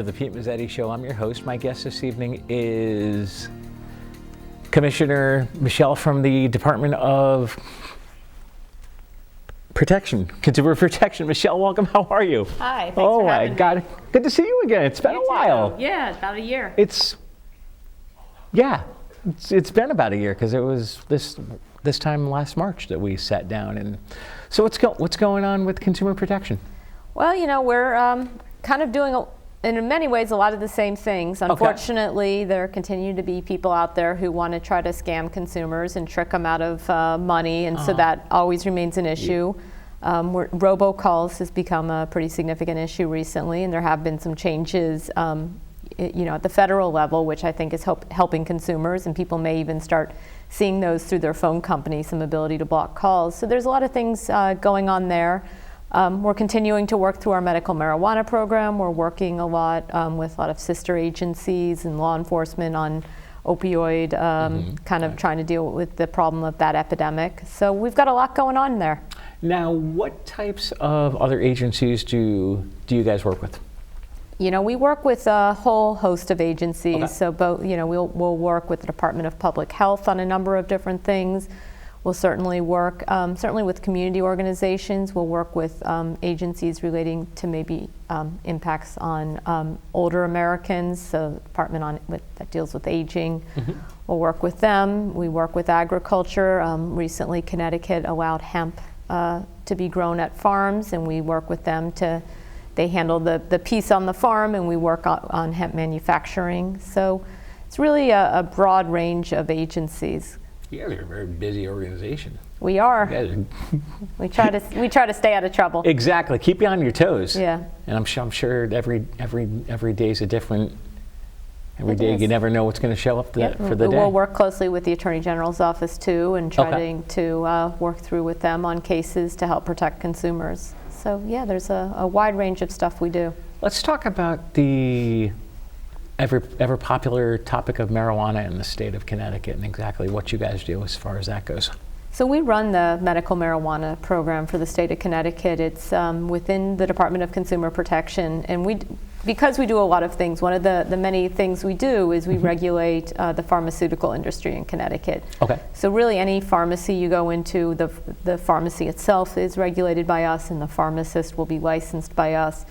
to the Pete Mezzetti Show. I'm your host. My guest this evening is Commissioner Michelle from the Department of Consumer Protection. Michelle, welcome. How are you? Hi, thanks oh for my having God, me. good to see you again. It's been a while. Yeah, about a year. It's been about a year because it was this time last March that we sat down. And so what's going on with consumer protection? Well, you know, we're kind of doing, in many ways, a lot of the same things. Unfortunately, there continue to be people out there who want to try to scam consumers and trick them out of money, and so that always remains an issue. Robocalls has become a pretty significant issue recently, and there have been some changes at the federal level, which I think is helping consumers, and people may even start seeing those through their phone company, some ability to block calls. So there's a lot of things going on there. We're continuing to work through our medical marijuana program. We're working a lot with a lot of sister agencies and law enforcement on opioid, kind of trying to deal with the problem of that epidemic. So we've got a lot going on there. Now, what types of other agencies do you guys work with? You know, we work with a whole host of agencies. Okay. So both, you know, we'll work with the Department of Public Health on a number of different things. We'll certainly work, certainly with community organizations. We'll work with agencies relating to maybe impacts on older Americans, so the department that deals with aging. We'll work with them. We work with agriculture. Recently, Connecticut allowed hemp to be grown at farms, and we work with them they handle the piece on the farm, and we work on hemp manufacturing. So it's really a broad range of agencies. You guys are a very busy organization. We are. You guys we try to stay out of trouble. Exactly. Keep you on your toes. Yeah. And I'm sure every day is a different. Every day you never know what's going to show up for the day. We'll work closely with the Attorney General's office too, and trying to work through with them on cases to help protect consumers. So yeah, there's a wide range of stuff we do. Let's talk about the ever popular topic of marijuana in the state of Connecticut and exactly what you guys do as far as that goes. So we run the medical marijuana program for the state of Connecticut. It's within the Department of Consumer Protection, and because we do a lot of things, one of the many things we do is we regulate the pharmaceutical industry in Connecticut. Okay. So really any pharmacy you go into, the pharmacy itself is regulated by us, and the pharmacist will be licensed by us.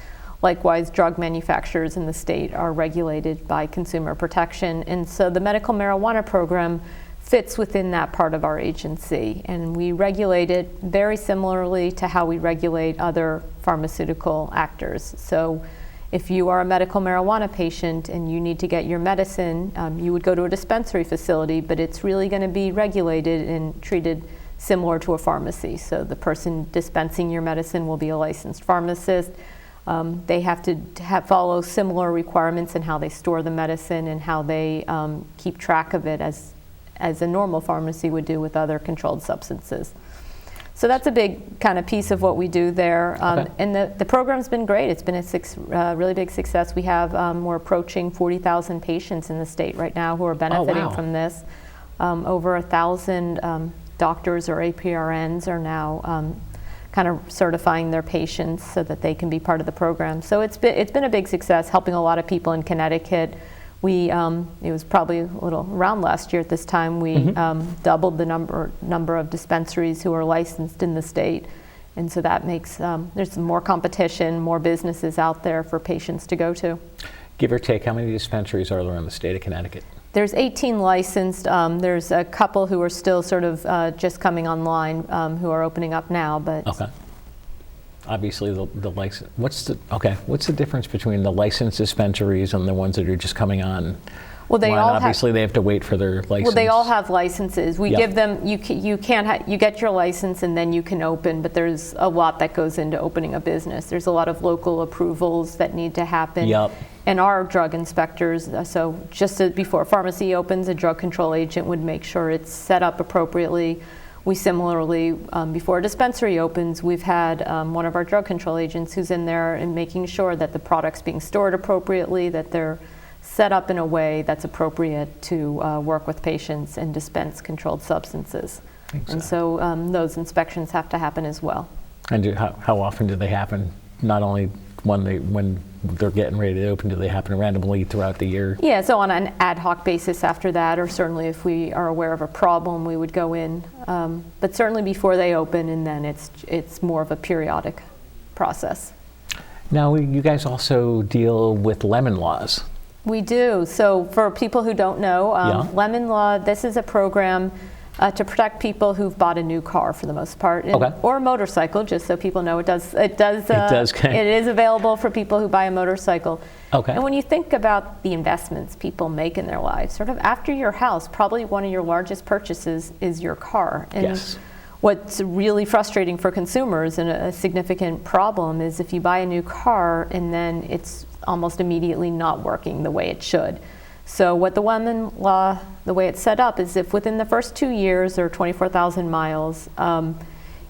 Likewise, drug manufacturers in the state are regulated by consumer protection. And so the medical marijuana program fits within that part of our agency. And we regulate it very similarly to how we regulate other pharmaceutical actors. So if you are a medical marijuana patient and you need to get your medicine, you would go to a dispensary facility, but it's really going to be regulated and treated similar to a pharmacy. So the person dispensing your medicine will be a licensed pharmacist. They have to follow similar requirements in how they store the medicine and how they keep track of it as a normal pharmacy would do with other controlled substances. So that's a big kind of piece of what we do there. And the program's been great. It's been a really big success. We have, we're approaching 40,000 patients in the state right now who are benefiting from this. Over 1,000 doctors or APRNs are now kind of certifying their patients so that they can be part of the program. So it's been a big success, helping a lot of people in Connecticut. It was probably a little around last year at this time, we doubled the number of dispensaries who are licensed in the state. And so that makes, there's some more competition, more businesses out there for patients to go to. Give or take, how many dispensaries are there in the state of Connecticut? There's 18 licensed. There's a couple who are still sort of just coming online, who are opening up now. But okay. Obviously, the license. What's the difference between the licensed dispensaries and the ones that are just coming on? Well, they all obviously they have to wait for their license. Well, they all have licenses. We give them. You get your license and then you can open. But there's a lot that goes into opening a business. There's a lot of local approvals that need to happen. Yep. And our drug inspectors, so just before a pharmacy opens, a drug control agent would make sure it's set up appropriately. We similarly, before a dispensary opens, we've had one of our drug control agents who's in there and making sure that the product's being stored appropriately, that they're set up in a way that's appropriate to work with patients and dispense controlled substances. Exactly. And so those inspections have to happen as well. And how often do they happen? Not only when they're getting ready to open? Do they happen randomly throughout the year? Yeah, so on an ad hoc basis after that, or certainly if we are aware of a problem, we would go in. But certainly before they open, and then it's more of a periodic process. Now, you guys also deal with lemon laws. We do. So for people who don't know, Lemon Law, this is a program to protect people who've bought a new car for the most part, or a motorcycle, just so people know it is available for people who buy a motorcycle. Okay. And when you think about the investments people make in their lives, sort of after your house, probably one of your largest purchases is your car. And yes. What's really frustrating for consumers and a significant problem is if you buy a new car and then it's almost immediately not working the way it should. So what the Lemon Law, the way it's set up, is if within the first 2 years or 24,000 miles,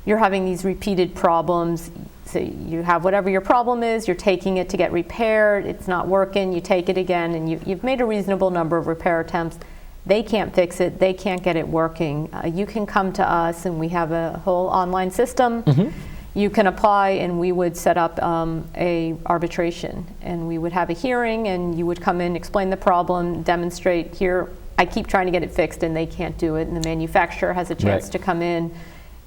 you're having these repeated problems. So you have whatever your problem is, you're taking it to get repaired, it's not working, you take it again, and you've made a reasonable number of repair attempts. They can't fix it, they can't get it working. You can come to us, and we have a whole online system. Mm-hmm. You can apply, and we would set up a arbitration, and we would have a hearing, and you would come in, explain the problem, demonstrate, here, I keep trying to get it fixed, and they can't do it, and the manufacturer has a chance to come in,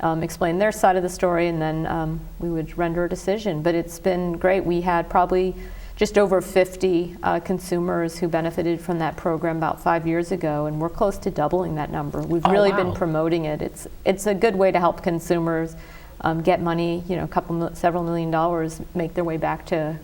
explain their side of the story, and then we would render a decision. But it's been great. We had probably just over 50 consumers who benefited from that program about 5 years ago, and we're close to doubling that number. We've really been promoting it. It's a good way to help consumers get money, several $1 million, make their way back to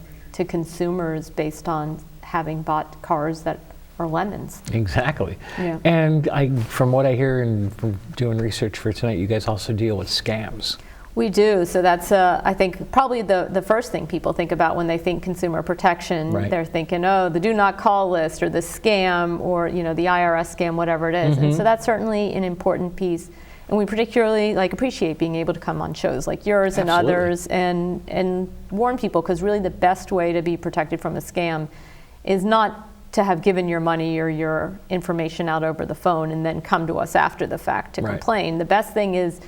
consumers based on having bought cars that are lemons. Exactly. Yeah. And from what I hear and from doing research for tonight, you guys also deal with scams. We do. So that's, I think, probably the first thing people think about when they think consumer protection. Right. They're thinking, the do not call list or the scam or, the IRS scam, whatever it is. Mm-hmm. And so that's certainly an important piece. And we particularly appreciate being able to come on shows like yours and others and warn people, because really the best way to be protected from a scam is not to have given your money or your information out over the phone and then come to us after the fact to complain. The best thing is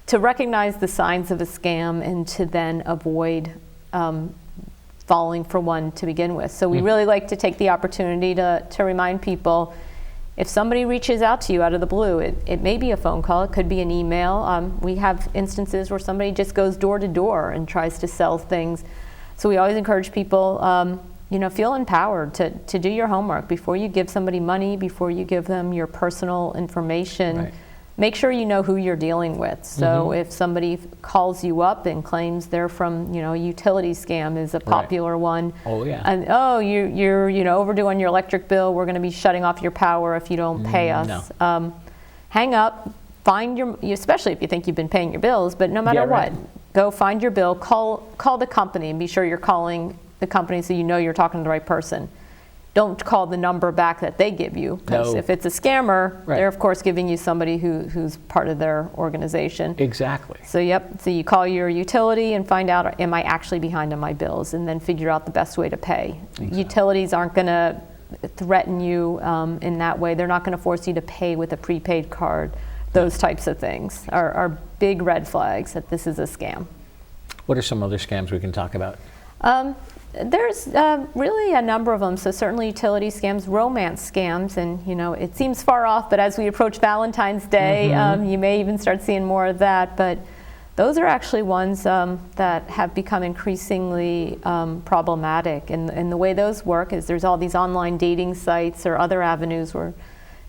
to recognize the signs of a scam and to then avoid falling for one to begin with. So we really like to take the opportunity to remind people, if somebody reaches out to you out of the blue, it may be a phone call, it could be an email. We have instances where somebody just goes door to door and tries to sell things. So we always encourage people, feel empowered to do your homework before you give somebody money, before you give them your personal information. Right. Make sure you know who you're dealing with. So if somebody calls you up and claims they're from, a utility scam is a popular one. Oh yeah. And you're overdue on your electric bill. We're going to be shutting off your power if you don't pay us. No. Hang up. Find especially if you think you've been paying your bills. But no matter what, go find your bill. Call the company and be sure you're calling the company so you know you're talking to the right person. Don't call the number back that they give you, because if it's a scammer, they're of course giving you somebody who's part of their organization. Exactly. So so you call your utility and find out, am I actually behind on my bills, and then figure out the best way to pay. Exactly. Utilities aren't going to threaten you in that way. They're not going to force you to pay with a prepaid card. Those types of things are big red flags that this is a scam. What are some other scams we can talk about? There's really a number of them. So certainly utility scams, romance scams, and it seems far off, but as we approach Valentine's Day, you may even start seeing more of that. But those are actually ones that have become increasingly problematic. And the way those work is there's all these online dating sites or other avenues where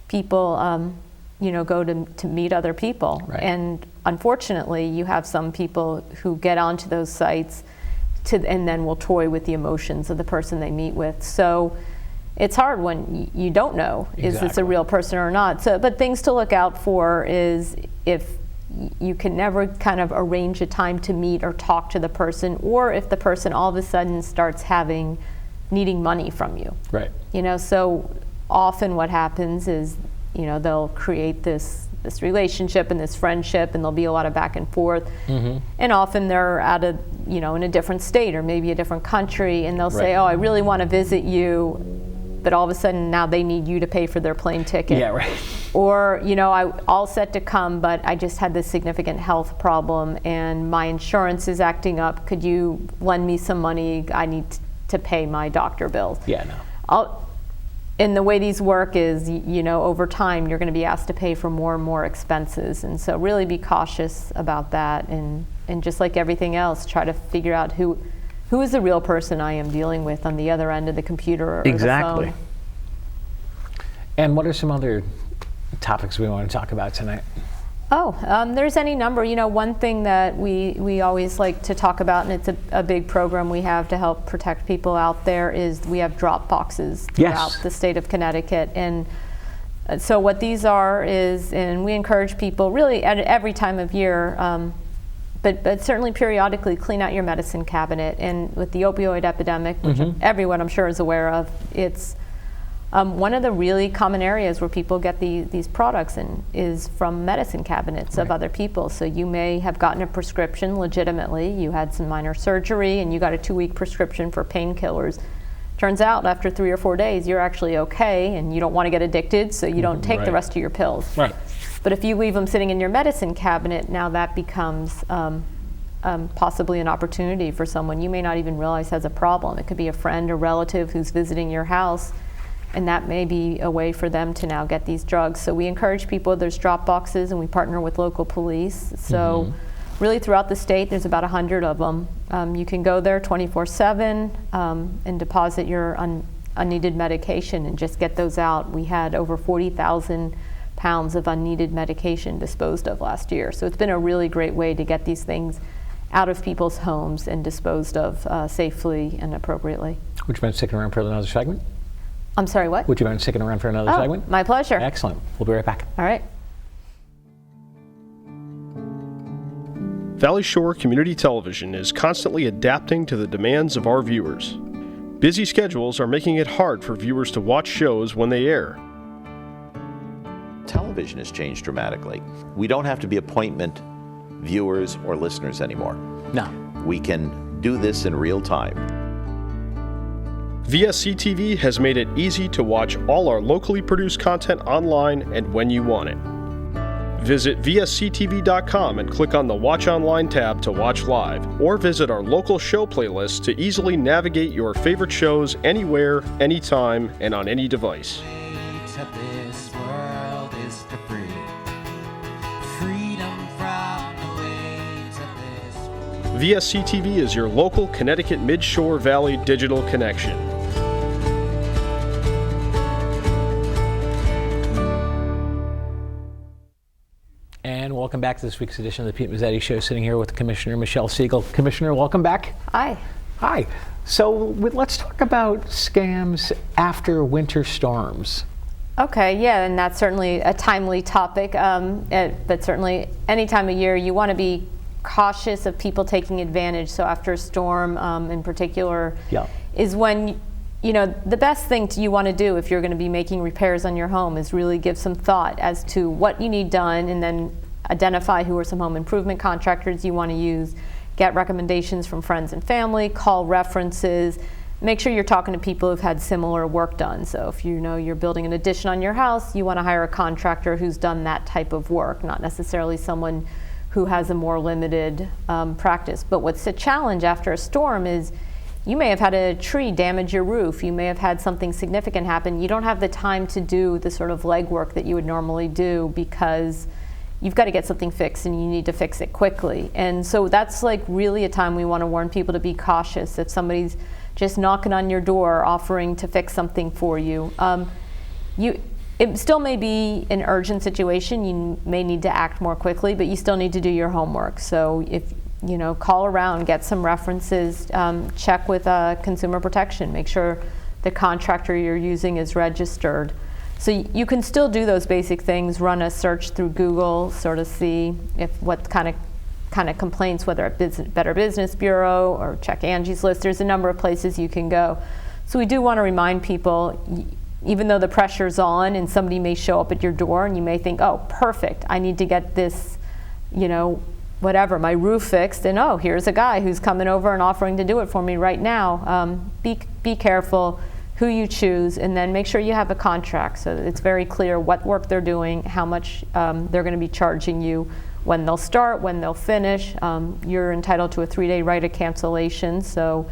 people go to meet other people. Right. And unfortunately, you have some people who get onto those sites and then will toy with the emotions of the person they meet with. So it's hard when you don't know, is this a real person or not? So, but things to look out for is if you can never kind of arrange a time to meet or talk to the person, or if the person all of a sudden starts needing money from you. Right. So often what happens is, they'll create this relationship and this friendship, and there'll be a lot of back and forth. And often they're in a different state or maybe a different country, and they'll say, I really want to visit you, but all of a sudden now they need you to pay for their plane ticket. Yeah, right. Or, I'm all set to come, but I just had this significant health problem and my insurance is acting up. Could you lend me some money? I need to pay my doctor bills. Yeah, no. And the way these work is, over time, you're going to be asked to pay for more and more expenses. And so really be cautious about that. And just like everything else, try to figure out who is the real person I am dealing with on the other end of the computer or exactly. the phone. And what are some other topics we want to talk about tonight? There's any number. One thing that we always like to talk about, and it's a big program we have to help protect people out there, is we have drop boxes throughout the state of Connecticut. And so what these are is, and we encourage people really at every time of year, but certainly periodically clean out your medicine cabinet. And with the opioid epidemic, which everyone I'm sure is aware of, it's one of the really common areas where people get these products is from medicine cabinets of other people. So you may have gotten a prescription legitimately, you had some minor surgery, and you got a 2-week prescription for painkillers. Turns out after 3 or 4 days, you're actually okay, and you don't want to get addicted, so you don't take the rest of your pills. Right. But if you leave them sitting in your medicine cabinet, now that becomes possibly an opportunity for someone you may not even realize has a problem. It could be a friend or relative who's visiting your house, and that may be a way for them to now get these drugs. So we encourage people, there's drop boxes, and we partner with local police. So really throughout the state, there's about 100 of them. You can go there 24/7 and deposit your unneeded medication and just get those out. We had over 40,000 pounds of unneeded medication disposed of last year. So it's been a really great way to get these things out of people's homes and disposed of safely and appropriately. Would you mind sticking around for another segment? I'm sorry, what? Would you mind sticking around for another segment? My pleasure. Excellent. We'll be right back. All right. Valley Shore Community Television is constantly adapting to the demands of our viewers. Busy schedules are making it hard for viewers to watch shows when they air. Television has changed dramatically. We don't have to be appointment viewers or listeners anymore. No. We can do this in real time. VSC TV has made it easy to watch all our locally produced content online and when you want it. Visit vsctv.com and click on the Watch Online tab to watch live, or visit our local show playlist to easily navigate your favorite shows anywhere, anytime, and on any device. VSC TV is your local Connecticut Mid-Shore Valley digital connection. And welcome back to this week's edition of the Pete Mezzetti Show, sitting here with Commissioner Michelle Seagull. Commissioner, welcome back. Hi. Hi. So let's talk about scams after winter storms. Okay, yeah, and that's certainly a timely topic, but certainly any time of year you want to be cautious of people taking advantage. So after a storm in particular is when, the best thing you want to do if you're going to be making repairs on your home is really give some thought as to what you need done, and then identify who are some home improvement contractors you want to use, get recommendations from friends and family, call references, make sure you're talking to people who've had similar work done. So if you know you're building an addition on your house, you want to hire a contractor who's done that type of work, not necessarily someone who has a more limited practice. But what's a challenge after a storm is you may have had a tree damage your roof, you may have had something significant happen. You don't have the time to do the sort of legwork that you would normally do because you've got to get something fixed and you need to fix it quickly. And so that's like really a time we want to warn people to be cautious. If somebody's just knocking on your door offering to fix something for you, it still may be an urgent situation. You may need to act more quickly, but you still need to do your homework. So if call around, get some references, check with Consumer Protection, make sure the contractor you're using is registered. So you can still do those basic things, run a search through Google, sort of see if what kind of complaints, whether at Better Business Bureau or check Angie's List. There's a number of places you can go. So we do want to remind people, even though the pressure's on and somebody may show up at your door and you may think, oh, perfect, I need to get this, whatever, my roof fixed, and oh, here's a guy who's coming over and offering to do it for me right now. Be careful who you choose, and then make sure you have a contract so that it's very clear what work they're doing, how much they're going to be charging you, when they'll start, when they'll finish. You're entitled to a 3-day right of cancellation, so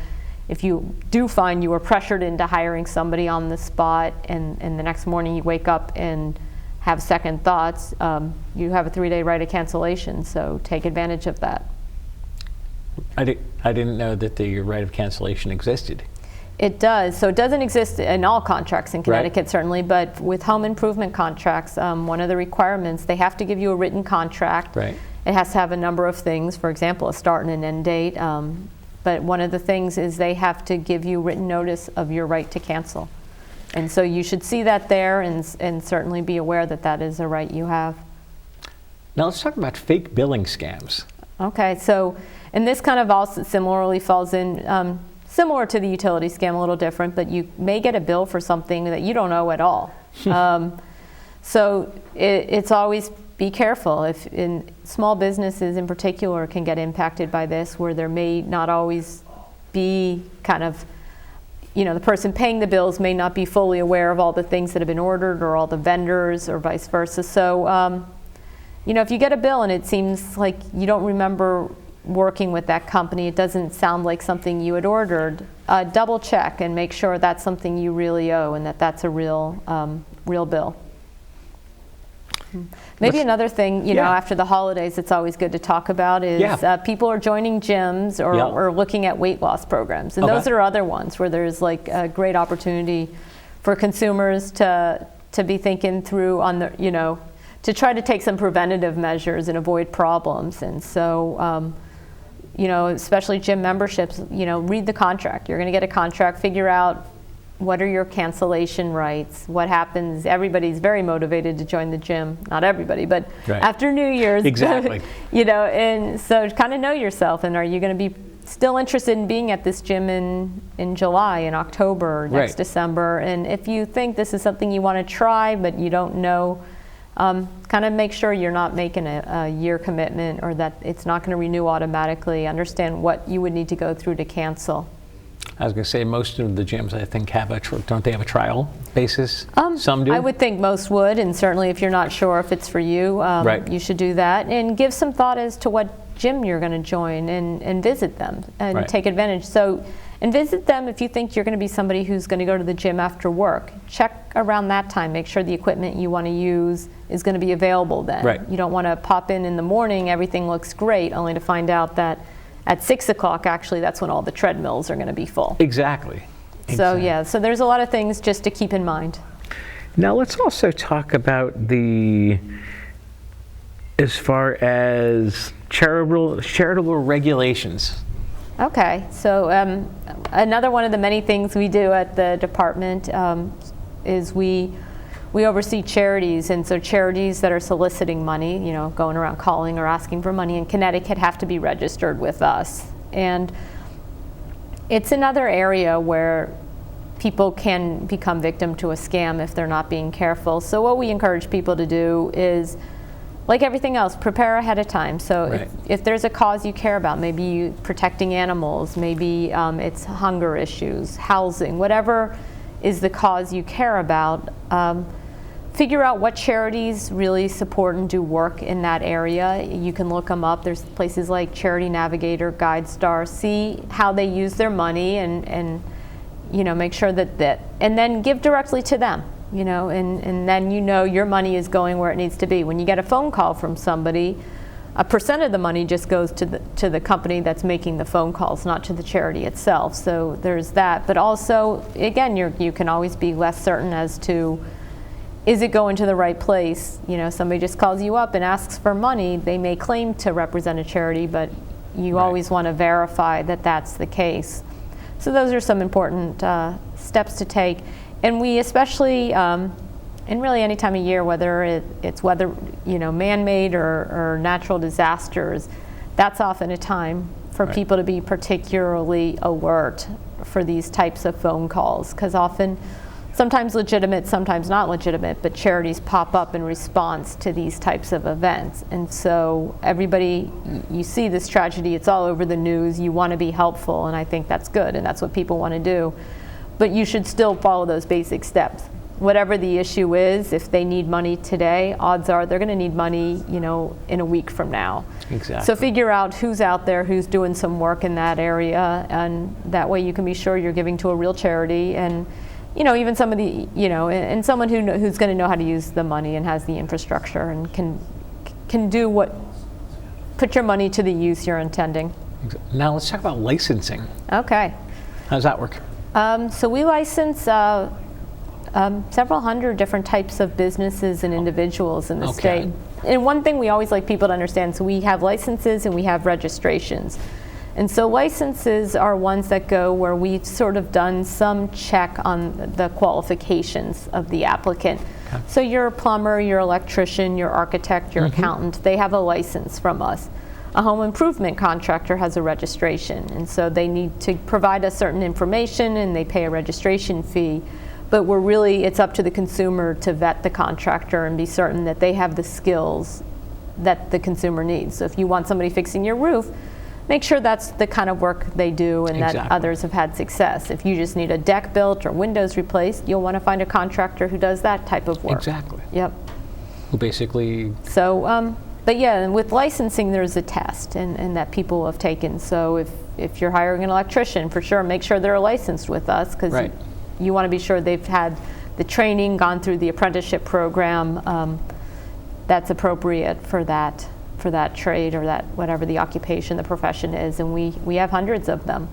if you do find you were pressured into hiring somebody on the spot, and the next morning you wake up and have second thoughts, you have a 3-day right of cancellation, so take advantage of that. I didn't know that the right of cancellation existed. It does. So it doesn't exist in all contracts in Connecticut, Right. certainly, but with home improvement contracts, one of the requirements, they have to give you a written contract. Right. It has to have a number of things, for example, a start and an end date. But one of the things is they have to give you written notice of your right to cancel. And so you should see that there, and certainly be aware that that is a right you have. Now let's talk about fake billing scams. Okay, so, and this kind of also similarly falls in, similar to the utility scam, a little different, but you may get a bill for something that you don't owe at all. So it's always be careful. If in small businesses in particular can get impacted by this, where there may not always be kind of, the person paying the bills may not be fully aware of all the things that have been ordered or all the vendors or vice versa. So, if you get a bill and it seems like you don't remember working with that company, it doesn't sound like something you had ordered, double check and make sure that's something you really owe and that that's a real bill. Maybe another thing, after the holidays, it's always good to talk about is people are joining gyms or looking at weight loss programs. And those are other ones where there's like a great opportunity for consumers to be thinking through on the, to try to take some preventative measures and avoid problems. And so, especially gym memberships, read the contract. You're going to get a contract, figure out what are your cancellation rights, what happens. Everybody's very motivated to join the gym. Not everybody, but after New Year's. Exactly. And so kind of know yourself, and are you going to be still interested in being at this gym in July, in October, next December? And if you think this is something you want to try, but you don't know, kind of make sure you're not making a year commitment or that it's not going to renew automatically. Understand what you would need to go through to cancel. I was going to say most of the gyms, I think, don't they have a trial basis? Some do? I would think most would, and certainly if you're not sure if it's for you, you should do that. And give some thought as to what gym you're going to join and visit them and take advantage. So, and visit them if you think you're going to be somebody who's going to go to the gym after work. Check around that time. Make sure the equipment you want to use is going to be available then. Right. You don't want to pop in the morning, everything looks great, only to find out that at 6 o'clock, actually, that's when all the treadmills are going to be full. Exactly. So, so there's a lot of things just to keep in mind. Now, let's also talk about as far as charitable regulations. Okay, so another one of the many things we do at the department is we oversee charities, and so charities that are soliciting money, going around calling or asking for money in Connecticut have to be registered with us. And it's another area where people can become victim to a scam if they're not being careful. So what we encourage people to do is, like everything else, prepare ahead of time. So if there's a cause you care about, maybe you protecting animals, maybe it's hunger issues, housing, whatever is the cause you care about, figure out what charities really support and do work in that area. You can look them up. There's places like Charity Navigator, GuideStar. See how they use their money and make sure that and then give directly to them. And then your money is going where it needs to be. When you get a phone call from somebody, a percent of the money just goes to the company that's making the phone calls, not to the charity itself. So there's that. But also, again, you can always be less certain as to, is it going to the right place? Somebody just calls you up and asks for money. They may claim to represent a charity, but you always want to verify that that's the case. So those are some important steps to take. And we especially, and really any time of year, whether it's weather, man-made or natural disasters, that's often a time for people to be particularly alert for these types of phone calls, because sometimes legitimate, sometimes not legitimate, but charities pop up in response to these types of events. And so everybody, you see this tragedy, it's all over the news, you want to be helpful, and I think that's good, and that's what people want to do. But you should still follow those basic steps. whatever the issue is, if they need money today, odds are they're going to need money, in a week from now. Exactly. So figure out who's out there, who's doing some work in that area, and that way you can be sure you're giving to a real charity, and even somebody, and someone who's going to know how to use the money and has the infrastructure and can put your money to the use you're intending. Now let's talk about licensing. Okay. How does that work? So we license several hundred different types of businesses and individuals in the state. And one thing we always like people to understand, so we have licenses and we have registrations. And so licenses are ones that go where we've sort of done some check on the qualifications of the applicant. Okay. So you're a plumber, you're an electrician, you're an architect, you're an accountant, they have a license from us. A home improvement contractor has a registration, and so they need to provide us certain information and they pay a registration fee. But it's up to the consumer to vet the contractor and be certain that they have the skills that the consumer needs. So if you want somebody fixing your roof, make sure that's the kind of work they do and that others have had success. If you just need a deck built or windows replaced, you'll want to find a contractor who does that type of work. Exactly. Yep. Who basically... So, but yeah, and with licensing, there's a test and that people have taken. So if you're hiring an electrician, for sure, make sure they're licensed with us, because you want to be sure they've had the training, gone through the apprenticeship program that's appropriate for that trade or that whatever the occupation, the profession is, and we have hundreds of them.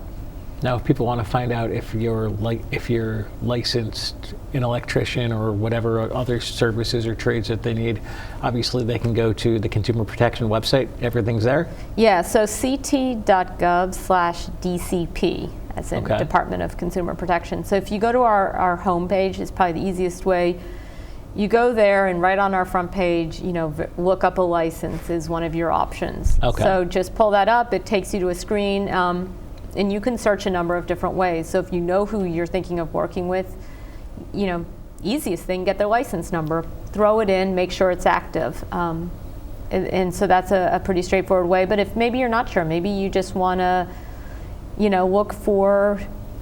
Now, if people want to find out if you're licensed an electrician or whatever other services or trades that they need, obviously they can go to the Consumer Protection website. Everything's there? Yeah, so ct.gov/DCP, as in Department of Consumer Protection. So if you go to our homepage, it's probably the easiest way. You go there, and right on our front page, look up a license is one of your options. Okay. So just pull that up. It takes you to a screen, and you can search a number of different ways. So if you know who you're thinking of working with, easiest thing, get their license number, throw it in, make sure it's active. And so that's a pretty straightforward way. But if maybe you're not sure, maybe you just want to,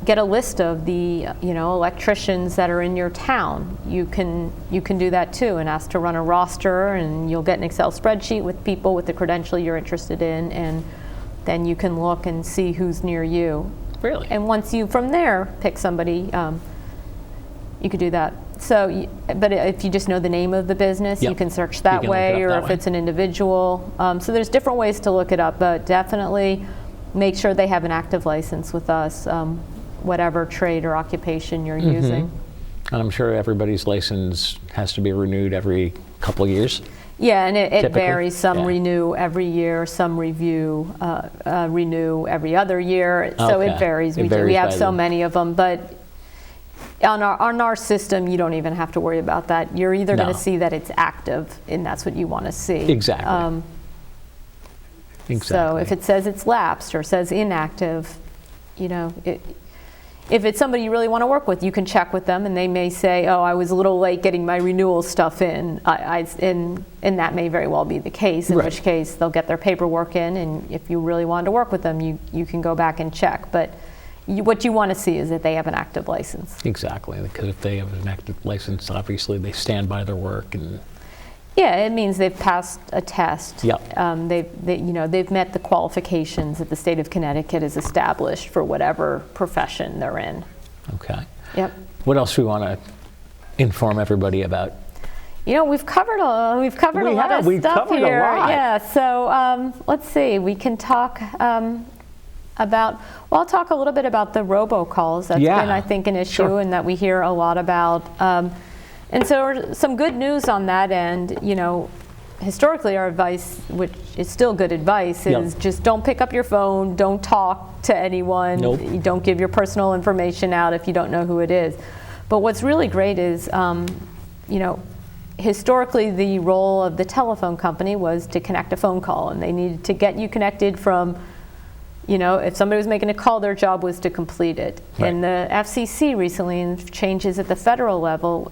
get a list of the electricians that are in your town. You can do that too, and ask to run a roster, and you'll get an Excel spreadsheet with people with the credential you're interested in, and then you can look and see who's near you. Really? And once you from there pick somebody, you could do that. So, but if you just know the name of the business, you can search that way, or if it's an individual. So there's different ways to look it up, but definitely make sure they have an active license with us, whatever trade or occupation you're using. And I'm sure everybody's license has to be renewed every couple of years. Yeah, and it varies. Some renew every year, some renew every other year. So it varies. We have so many of them, but on our system, you don't even have to worry about that. You're either going to see that it's active, and that's what you want to see. Exactly. So if it says it's lapsed or says inactive, if it's somebody you really want to work with, you can check with them, and they may say, "Oh, I was a little late getting my renewal stuff in," and that may very well be the case. In which case, they'll get their paperwork in, and if you really wanted to work with them, you can go back and check. But what you want to see is that they have an active license. Exactly, because if they have an active license, obviously they stand by their work and. Yeah, it means they've passed a test. Yep. They've met the qualifications that the state of Connecticut has established for whatever profession they're in. Okay. Yep. What else do we want to inform everybody about? We've covered a lot of stuff here. Yeah. So let's see. We can talk about. Well, I'll talk a little bit about the robocalls. That's been, I think, an issue, and that we hear a lot about. And so some good news on that end. Historically our advice, which is still good advice, is just don't pick up your phone, don't talk to anyone, don't give your personal information out if you don't know who it is. But what's really great is, historically the role of the telephone company was to connect a phone call, and they needed to get you connected from, if somebody was making a call, their job was to complete it. Right. And the FCC recently, in changes at the federal level,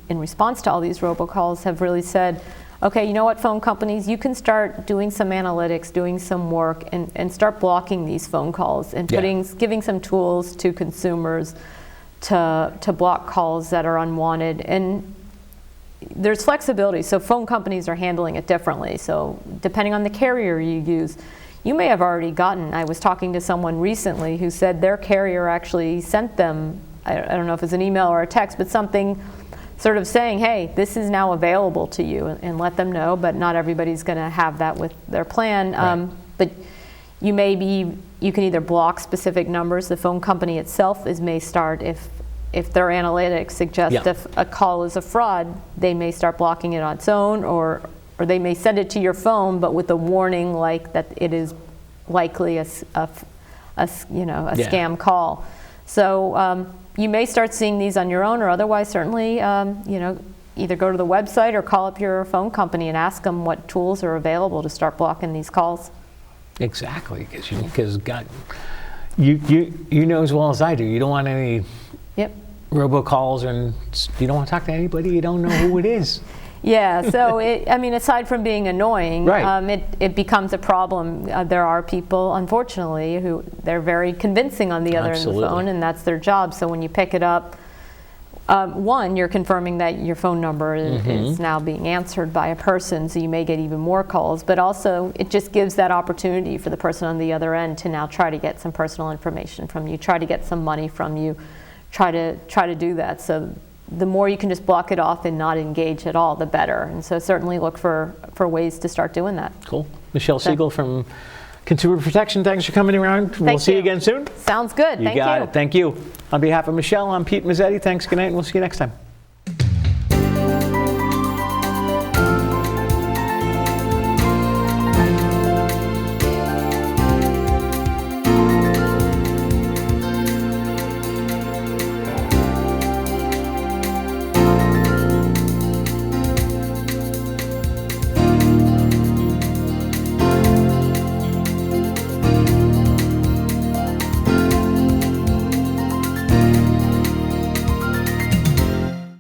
in response to all these robocalls, have really said, okay, you know what, phone companies, you can start doing some analytics, doing some work, and start blocking these phone calls and giving some tools to consumers to block calls that are unwanted. And there's flexibility, so phone companies are handling it differently. So depending on the carrier you use, you may have already gotten, I was talking to someone recently who said their carrier actually sent them, I don't know if it's an email or a text, but something sort of saying, hey, this is now available to you, and let them know, but not everybody's going to have that with their plan. Right. But you can either block specific numbers. The phone company itself may start, if their analytics suggest if a call is a fraud, they may start blocking it on its own, or they may send it to your phone, but with a warning like that it is likely a scam call. So you may start seeing these on your own, or otherwise certainly either go to the website or call up your phone company and ask them what tools are available to start blocking these calls. Exactly, because you know as well as I do, you don't want any robocalls, and you don't want to talk to anybody you don't know who it is. Yeah, so aside from being annoying, right. It becomes a problem. There are people, unfortunately, who they're very convincing on the other end of the phone, and that's their job. So when you pick it up, one, you're confirming that your phone number is now being answered by a person, so you may get even more calls. But also, it just gives that opportunity for the person on the other end to now try to get some personal information from you, try to get some money from you, try to do that. So the more you can just block it off and not engage at all, the better. And so certainly look for ways to start doing that. Cool. Michelle Seagull from Consumer Protection, thanks for coming around. We'll see you again soon. Sounds good. You got it. Thank you. On behalf of Michelle, I'm Pete Mezzetti. Thanks, good night, and we'll see you next time.